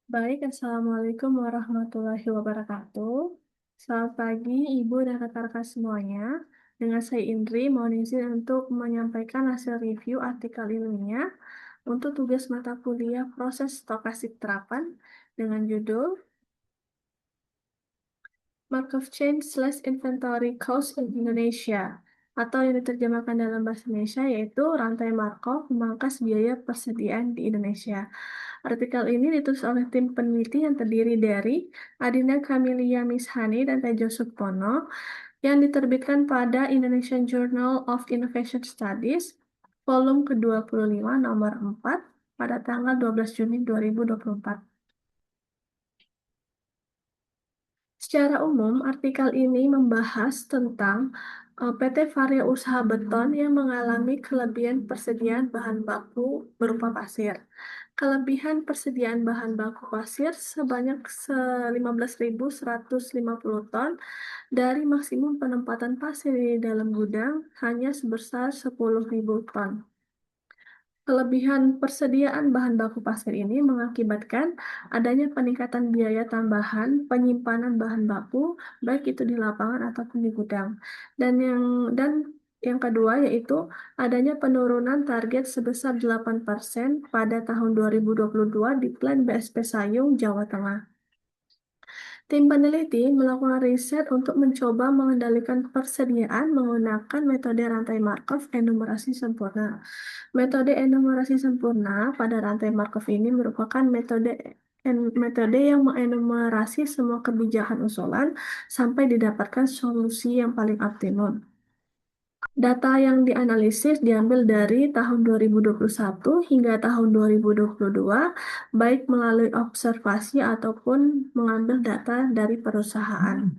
Baik, Assalamualaikum warahmatullahi wabarakatuh. Selamat pagi, Ibu dan rekan-rekan semuanya. Dengan saya Indri, mohon izin untuk menyampaikan hasil review artikel ilmiah untuk tugas mata kuliah proses stokastik terapan dengan judul Markov Chain/Inventory Cost in Indonesia, atau yang diterjemahkan dalam bahasa Indonesia yaitu rantai Markov memangkas biaya persediaan di Indonesia. Artikel ini ditulis oleh tim peneliti yang terdiri dari Adina Camelia Mishani dan Tejo Sukpono yang diterbitkan pada Indonesian Journal of Innovation Studies, volume ke-25 nomor 4 pada tanggal 12 Juni 2024. Secara umum, artikel ini membahas tentang PT Varia Usaha Beton yang mengalami kelebihan persediaan bahan baku berupa pasir. Kelebihan persediaan bahan baku pasir sebanyak 15.150 ton dari maksimum penempatan pasir di dalam gudang hanya sebesar 10.000 ton. Kelebihan persediaan bahan baku pasir ini mengakibatkan adanya peningkatan biaya tambahan penyimpanan bahan baku, baik itu di lapangan ataupun di gudang. Dan yang kedua yaitu adanya penurunan target sebesar 8% pada tahun 2022 di Plan BSP Sayung, Jawa Tengah. Tim peneliti melakukan riset untuk mencoba mengendalikan persediaan menggunakan metode rantai Markov enumerasi sempurna. Metode enumerasi sempurna pada rantai Markov ini merupakan metode yang mengenumerasi semua kebijakan usulan sampai didapatkan solusi yang paling optimum. Data yang dianalisis diambil dari tahun 2021 hingga tahun 2022, baik melalui observasi ataupun mengambil data dari perusahaan.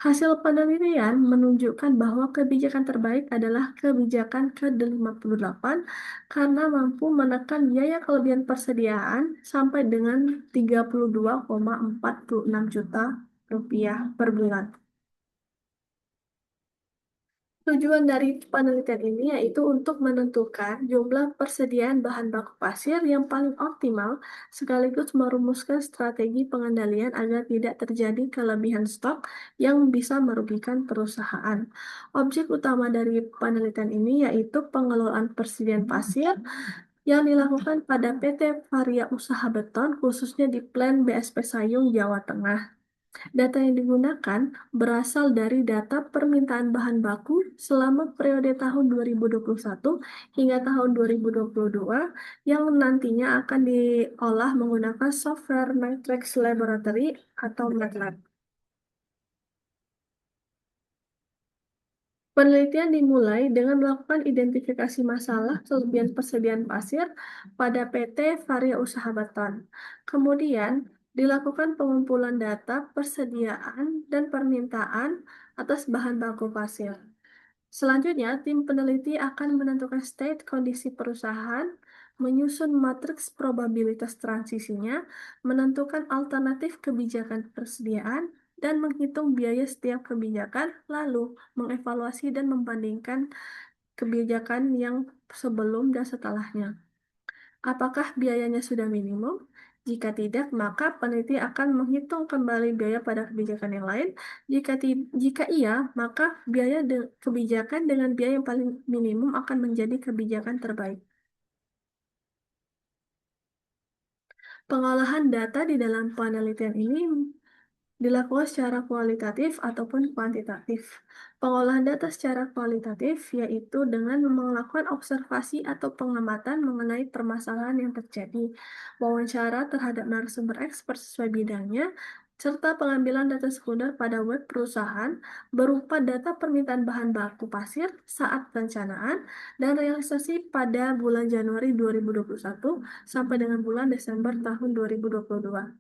Hasil penelitian menunjukkan bahwa kebijakan terbaik adalah kebijakan ke-58 karena mampu menekan biaya kelebihan persediaan sampai dengan 32,46 juta rupiah per bulan. Tujuan dari penelitian ini yaitu untuk menentukan jumlah persediaan bahan baku pasir yang paling optimal, sekaligus merumuskan strategi pengendalian agar tidak terjadi kelebihan stok yang bisa merugikan perusahaan. Objek utama dari penelitian ini yaitu pengelolaan persediaan pasir yang dilakukan pada PT Varia Usaha Beton, khususnya di Plan BSP Sayung, Jawa Tengah. Data yang digunakan berasal dari data permintaan bahan baku selama periode tahun 2021 hingga tahun 2022 yang nantinya akan diolah menggunakan software Matrix Laboratory atau MATLAB. Penelitian dimulai dengan melakukan identifikasi masalah kelebihan persediaan pasir pada PT Varia Usaha Beton. Kemudian, dilakukan pengumpulan data persediaan dan permintaan atas bahan baku pasir. Selanjutnya, tim peneliti akan menentukan state kondisi perusahaan, menyusun matriks probabilitas transisinya, menentukan alternatif kebijakan persediaan, dan menghitung biaya setiap kebijakan, lalu mengevaluasi dan membandingkan kebijakan yang sebelum dan setelahnya. Apakah biayanya sudah minimum? Jika tidak, maka peneliti akan menghitung kembali biaya pada kebijakan yang lain. Jika iya, maka kebijakan dengan biaya yang paling minimum akan menjadi kebijakan terbaik. Pengolahan data di dalam penelitian ini dilakukan secara kualitatif ataupun kuantitatif. Pengolahan data secara kualitatif yaitu dengan melakukan observasi atau pengamatan mengenai permasalahan yang terjadi, wawancara terhadap narasumber expert sesuai bidangnya, serta pengambilan data sekunder pada web perusahaan berupa data permintaan bahan baku pasir saat perencanaan dan realisasi pada bulan Januari 2021 sampai dengan bulan Desember tahun 2022.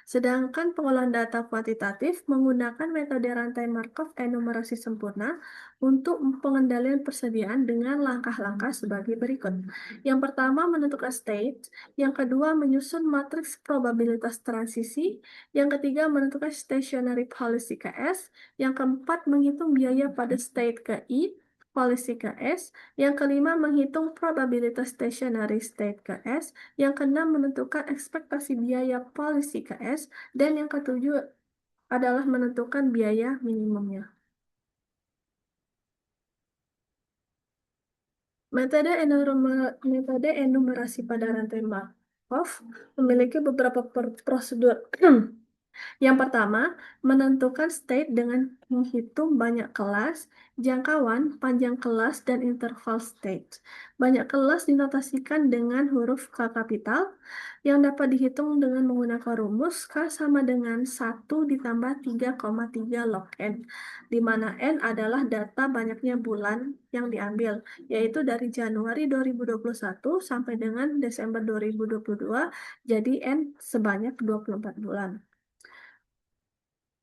Sedangkan pengolahan data kuantitatif menggunakan metode rantai Markov enumerasi sempurna untuk pengendalian persediaan dengan langkah-langkah sebagai berikut. Yang pertama, menentukan state. Yang kedua, menyusun matriks probabilitas transisi. Yang ketiga, menentukan stationary policy KS. Yang keempat, menghitung biaya pada state KI. policy ke S. Yang kelima, menghitung probabilitas stationary state ke S. Yang keenam, menentukan ekspektasi biaya policy ke S. Dan yang ketujuh adalah menentukan biaya minimumnya. Metode enumerasi pada rantai Markov memiliki beberapa prosedur. Yang pertama, menentukan state dengan menghitung banyak kelas, jangkauan, panjang kelas, dan interval state. Banyak kelas dinotasikan dengan huruf K kapital yang dapat dihitung dengan menggunakan rumus K sama dengan 1 ditambah 3,3 log N, di mana N adalah data banyaknya bulan yang diambil, yaitu dari Januari 2021 sampai dengan Desember 2022, jadi N sebanyak 24 bulan.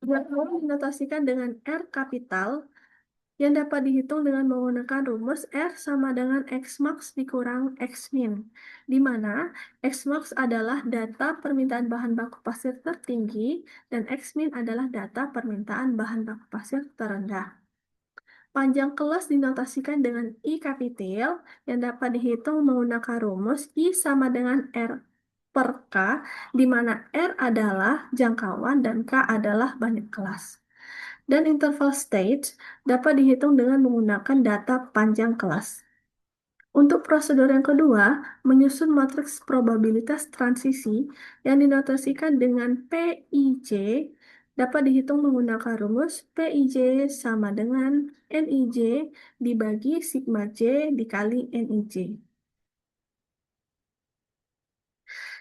Jadwal dinotasikan dengan R kapital yang dapat dihitung dengan menggunakan rumus R sama dengan X max dikurang X min, di mana X max adalah data permintaan bahan baku pasir tertinggi dan X min adalah data permintaan bahan baku pasir terendah. Panjang kelas dinotasikan dengan I kapital yang dapat dihitung menggunakan rumus I sama dengan R per K, di mana R adalah jangkauan dan K adalah banyak kelas. Dan interval stage dapat dihitung dengan menggunakan data panjang kelas. Untuk prosedur yang kedua, menyusun matriks probabilitas transisi yang dinotasikan dengan PIJ dapat dihitung menggunakan rumus PIJ sama dengan NIJ dibagi sigma J dikali NIJ.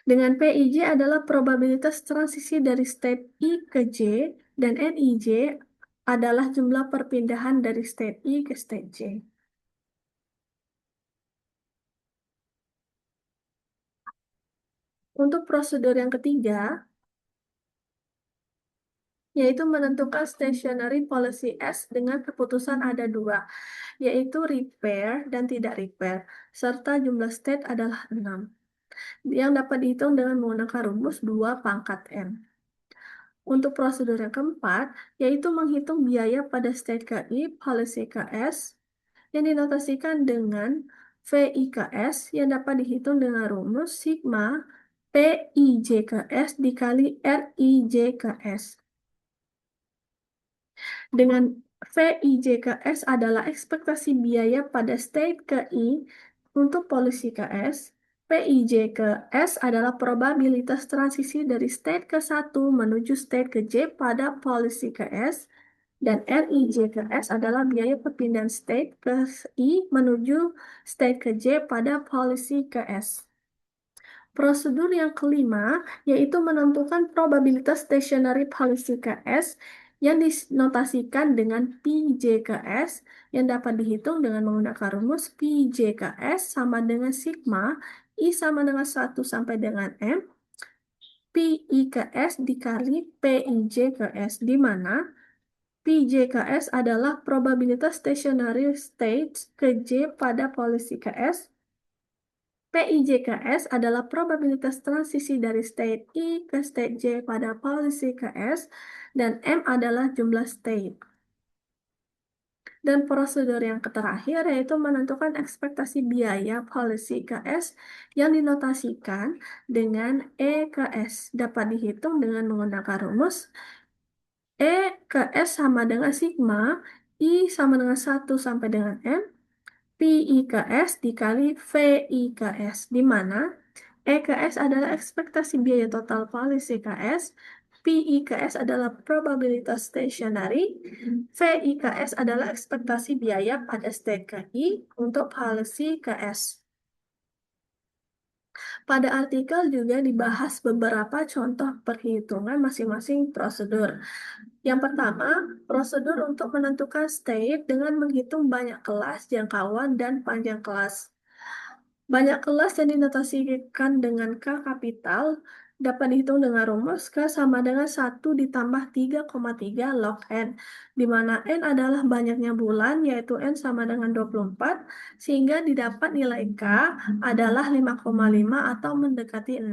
Dengan PIJ adalah probabilitas transisi dari state I ke J dan NIJ adalah jumlah perpindahan dari state I ke state J. Untuk prosedur yang ketiga, yaitu menentukan stationary policy S dengan keputusan ada dua, yaitu repair dan tidak repair, serta jumlah state adalah 6, yang dapat dihitung dengan menggunakan rumus 2 pangkat N. Untuk prosedur yang keempat, yaitu menghitung biaya pada state KI policy KS yang dinotasikan dengan VIKS yang dapat dihitung dengan rumus sigma PIJKS dikali RIJKS. Dengan VIJKS adalah ekspektasi biaya pada state KI untuk polisi KS. PIJKS adalah probabilitas transisi dari state ke 1 menuju state ke J pada polisi KS. Dan RIJKS adalah biaya perpindahan state ke I menuju state ke J pada polisi KS. Prosedur yang kelima yaitu menentukan probabilitas stationary policy KS yang dinotasikan dengan PJKS yang dapat dihitung dengan menggunakan rumus PJKS sama dengan sigma I sama dengan 1 sampai dengan M PIKS dikali PIJKS, di mana PJKS adalah probabilitas stationary state ke J pada polisi KS. PIJKS adalah probabilitas transisi dari state I ke state J pada polisi KS, dan M adalah jumlah state. Dan prosedur yang terakhir yaitu menentukan ekspektasi biaya polisi KS yang dinotasikan dengan EKS. Dapat dihitung dengan menggunakan rumus EKS sama dengan sigma I sama dengan 1 sampai dengan M PIKS dikali VIKS, di mana EKS adalah ekspektasi biaya total polisi KS, PIKS adalah probabilitas stationary, VIKS adalah ekspektasi biaya pada state KI untuk polisi KS. Pada artikel juga dibahas beberapa contoh perhitungan masing-masing prosedur. Yang pertama, prosedur untuk menentukan state dengan menghitung banyak kelas, jangkauan, dan panjang kelas. Banyak kelas yang dinotasikan dengan K kapital dapat dihitung dengan rumus K sama dengan 1 ditambah 3,3 log N, di mana N adalah banyaknya bulan, yaitu N sama dengan 24, sehingga didapat nilai K adalah 5,5 atau mendekati 6.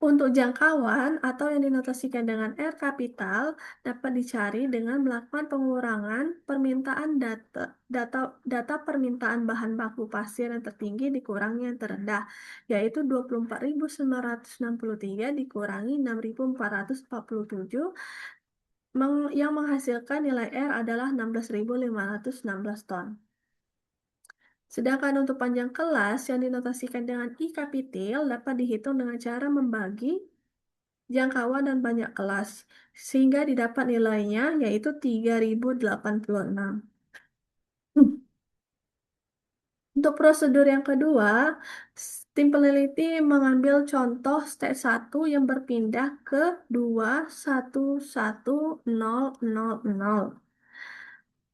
Untuk jangkauan atau yang dinotasikan dengan R kapital dapat dicari dengan melakukan pengurangan permintaan data permintaan bahan baku pasir yang tertinggi dikurangi yang terendah, yaitu 24.963 dikurangi 6.447 yang menghasilkan nilai R adalah 16.516 ton. Sedangkan untuk panjang kelas yang dinotasikan dengan I kapital dapat dihitung dengan cara membagi jangkauan dan banyak kelas, sehingga didapat nilainya yaitu 3086. Untuk prosedur yang kedua, tim peneliti mengambil contoh state 1 yang berpindah ke 2110000.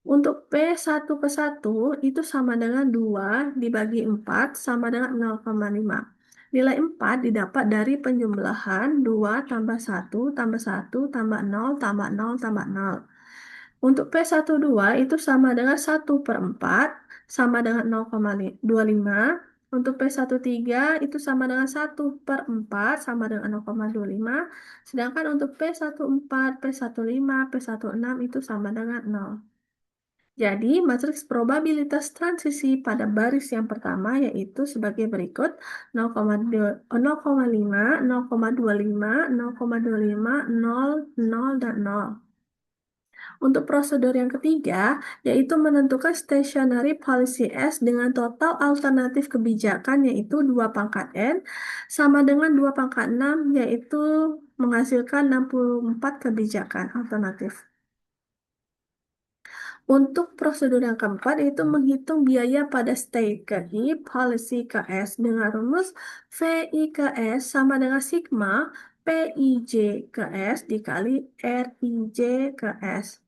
Untuk P1 ke 1 itu sama dengan 2 dibagi 4 sama dengan 0,5. Nilai 4 didapat dari penjumlahan 2 tambah 1 tambah 1 tambah 0 tambah 0 tambah 0. Untuk P12 itu sama dengan 1/4 sama dengan 0,25. Untuk P13 itu sama dengan 1/4 sama dengan 0,25. Sedangkan untuk P14, P15, P16 itu sama dengan 0. Jadi, matriks probabilitas transisi pada baris yang pertama yaitu sebagai berikut: 0,5, 0,25, 0,25, 0, 0, dan 0. Untuk prosedur yang ketiga, yaitu menentukan stationary policy S dengan total alternatif kebijakan yaitu 2 pangkat N sama dengan 2 pangkat 6 yaitu menghasilkan 64 kebijakan alternatif. Untuk prosedur yang keempat, yaitu menghitung biaya pada state ke I, policy ke S dengan rumus VI ke S sama dengan sigma PIJ ke S dikali RIJ ke S.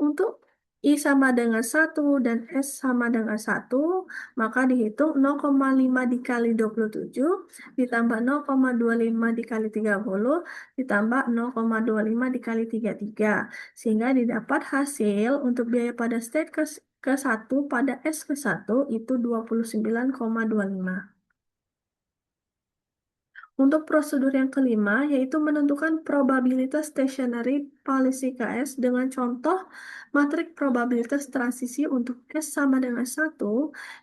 Untuk I sama dengan 1 dan S sama dengan 1, maka dihitung 0,5 dikali 27, ditambah 0,25 dikali 30, ditambah 0,25 dikali 33. Sehingga didapat hasil untuk biaya pada state ke 1 pada S ke 1 itu 29,25. Untuk prosedur yang kelima, yaitu menentukan probabilitas stationary policy KS dengan contoh matrik probabilitas transisi untuk S sama dengan 1,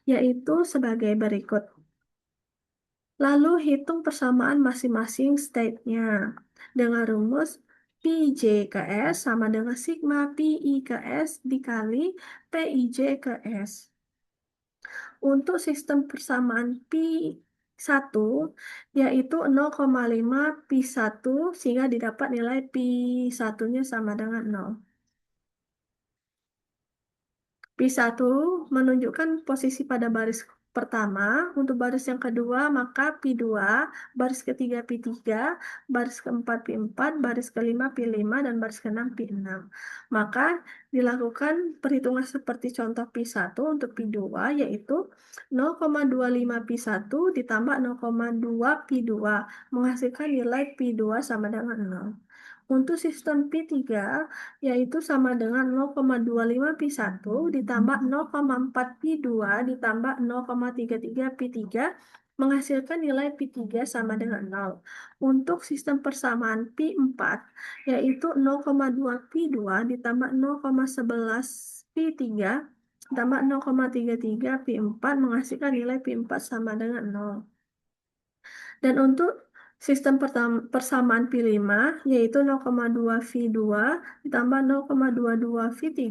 yaitu sebagai berikut. Lalu hitung persamaan masing-masing state-nya dengan rumus PJ ke S sama dengan sigma PI ke S dikali PIJ ke S. Untuk sistem persamaan Pi 1 yaitu 0,5 Pi 1 sehingga didapat nilai Pi 1-nya sama dengan 0. Pi 1 menunjukkan posisi pada baris pertama, untuk baris yang kedua maka Pi 2, baris ketiga Pi 3, baris keempat Pi 4, baris kelima Pi 5, dan baris keenam Pi 6. Maka dilakukan perhitungan seperti contoh Pi 1 untuk Pi 2 yaitu 0,25 Pi 1 ditambah 0,2 Pi 2 menghasilkan nilai Pi 2 sama dengan 0. Untuk sistem Pi 3 yaitu sama dengan 0,25 Pi 1 ditambah 0,4 Pi 2 ditambah 0,33 Pi 3 menghasilkan nilai Pi 3 sama dengan 0. Untuk sistem persamaan Pi 4 yaitu 0,2 Pi 2 ditambah 0,11 Pi 3 ditambah 0,33 Pi 4 menghasilkan nilai Pi 4 sama dengan 0. Dan untuk sistem persamaan Pi 5 yaitu 0,2 V2 ditambah 0,22 V3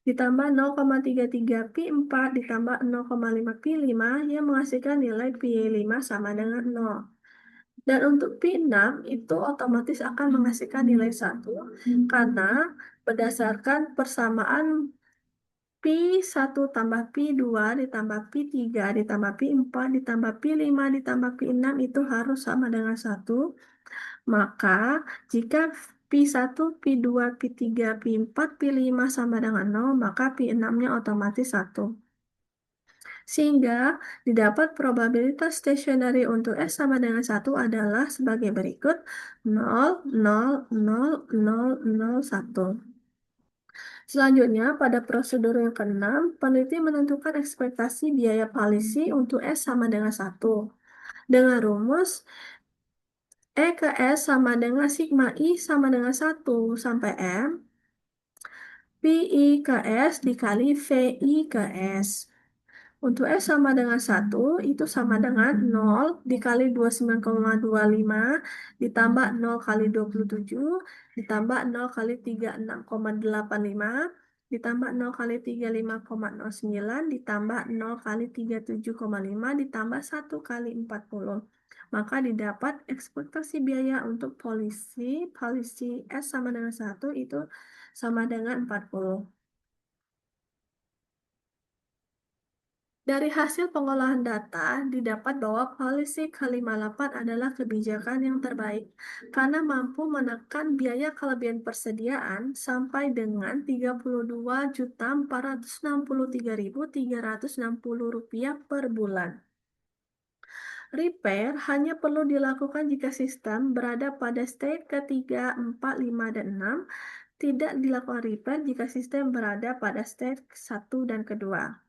ditambah 0,33 Pi 4 ditambah 0,5 Pi 5 yang menghasilkan nilai Pi 5 sama dengan 0. Dan untuk Pi 6 itu otomatis akan menghasilkan nilai 1 karena berdasarkan persamaan Pi 1 tambah Pi 2 ditambah Pi 3 ditambah Pi 4 ditambah Pi 5 ditambah Pi 6 itu harus sama dengan 1. Maka jika Pi 1, Pi 2, Pi 3, Pi 4, Pi 5 sama dengan 0, maka Pi 6-nya otomatis 1. Sehingga didapat probabilitas stationary untuk S sama dengan 1 adalah sebagai berikut: 0, 0, 0, 0, 0, 1. Selanjutnya, pada prosedur yang keenam, peneliti menentukan ekspektasi biaya polisi untuk S sama dengan 1. Dengan rumus E ke S sama dengan sigma I sama dengan 1 sampai M, Pi ke S dikali VI ke S. Untuk S sama dengan 1, itu sama dengan 0 dikali 29,25 ditambah 0 kali 27 ditambah 0 kali 36,85 ditambah 0 kali 35,09 ditambah 0 kali 37,5 ditambah 1 kali 40. Maka didapat ekspektasi biaya untuk polisi S sama dengan 1 itu sama dengan 40. Dari hasil pengolahan data, didapat bahwa polisi ke-58 adalah kebijakan yang terbaik karena mampu menekan biaya kelebihan persediaan sampai dengan Rp32.463.360 per bulan. Repair hanya perlu dilakukan jika sistem berada pada state ketiga, 4, 5, dan 6. Tidak dilakukan repair jika sistem berada pada state 1 dan kedua.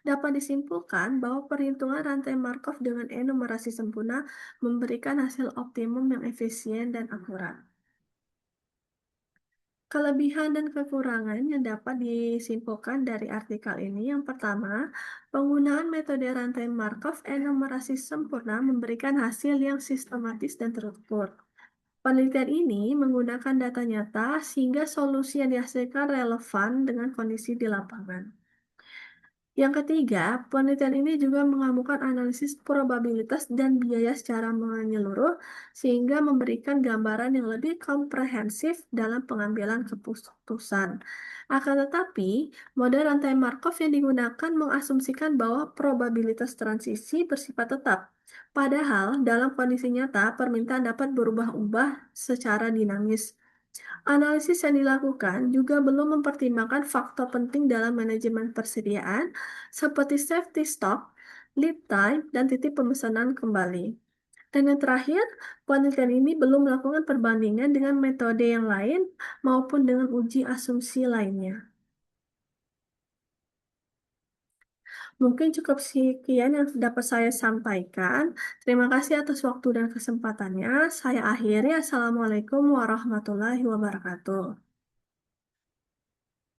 Dapat disimpulkan bahwa perhitungan rantai Markov dengan enumerasi sempurna memberikan hasil optimum yang efisien dan akurat. Kelebihan dan kekurangan yang dapat disimpulkan dari artikel ini, yang pertama, penggunaan metode rantai Markov enumerasi sempurna memberikan hasil yang sistematis dan terukur. Penelitian ini menggunakan data nyata sehingga solusi yang dihasilkan relevan dengan kondisi di lapangan. Yang ketiga, penelitian ini juga menggabungkan analisis probabilitas dan biaya secara menyeluruh sehingga memberikan gambaran yang lebih komprehensif dalam pengambilan keputusan. Akan tetapi, model rantai Markov yang digunakan mengasumsikan bahwa probabilitas transisi bersifat tetap. Padahal, dalam kondisi nyata, permintaan dapat berubah-ubah secara dinamis. Analisis yang dilakukan juga belum mempertimbangkan faktor penting dalam manajemen persediaan, seperti safety stock, lead time, dan titik pemesanan kembali. Dan yang terakhir, penelitian ini belum melakukan perbandingan dengan metode yang lain maupun dengan uji asumsi lainnya. Mungkin cukup sekian yang dapat saya sampaikan. Terima kasih atas waktu dan kesempatannya. Saya akhiri. Assalamualaikum warahmatullahi wabarakatuh.